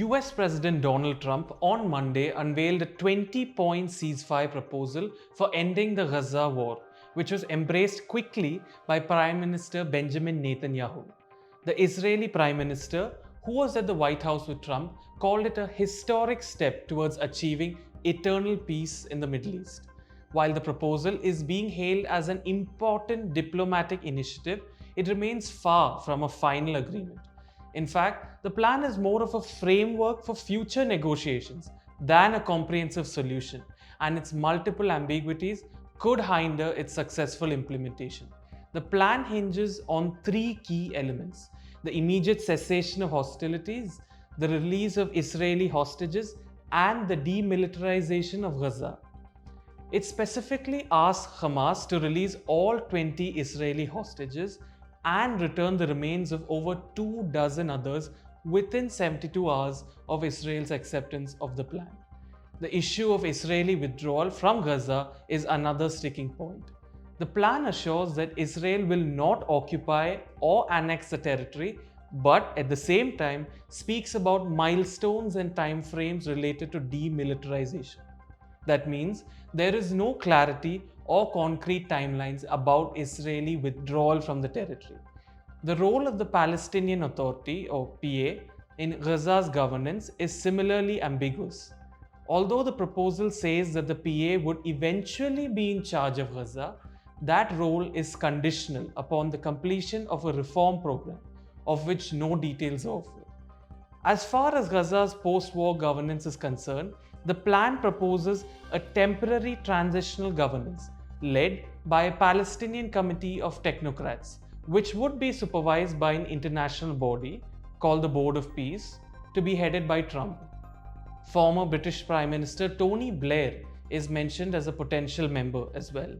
US President Donald Trump on Monday unveiled a 20-point ceasefire proposal for ending the Gaza war, which was embraced quickly by Prime Minister Benjamin Netanyahu. The Israeli Prime Minister, who was at the White House with Trump, called it a historic step towards achieving eternal peace in the Middle East. While the proposal is being hailed as an important diplomatic initiative, it remains far from a final agreement. In fact, the plan is more of a framework for future negotiations than a comprehensive solution, and its multiple ambiguities could hinder its successful implementation. The plan hinges on three key elements: the immediate cessation of hostilities, the release of Israeli hostages, and the demilitarization of Gaza. It specifically asks Hamas to release all 20 Israeli hostages and return the remains of over 24 others within 72 hours of Israel's acceptance of the plan. The issue of Israeli withdrawal from Gaza is another sticking point. The plan assures that Israel will not occupy or annex the territory, but at the same time speaks about milestones and timeframes related to demilitarization. That means there is no clarity or concrete timelines about Israeli withdrawal from the territory. The role of the Palestinian Authority, or PA, in Gaza's governance is similarly ambiguous. Although the proposal says that the PA would eventually be in charge of Gaza, that role is conditional upon the completion of a reform program, of which no details are offered. As far as Gaza's post-war governance is concerned, the plan proposes a temporary transitional governance led by a Palestinian committee of technocrats, which would be supervised by an international body called the Board of Peace, to be headed by Trump. Former British Prime Minister Tony Blair is mentioned as a potential member as well.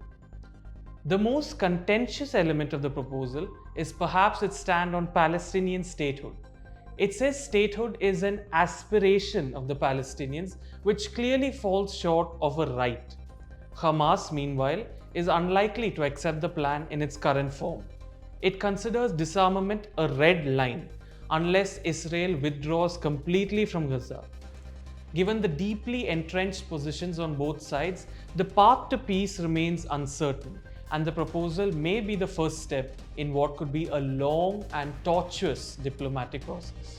The most contentious element of the proposal is perhaps its stand on Palestinian statehood. It says statehood is an aspiration of the Palestinians, which clearly falls short of a right. Hamas, meanwhile, is unlikely to accept the plan in its current form. It considers disarmament a red line unless Israel withdraws completely from Gaza. Given the deeply entrenched positions on both sides, the path to peace remains uncertain, and the proposal may be the first step in what could be a long and tortuous diplomatic process.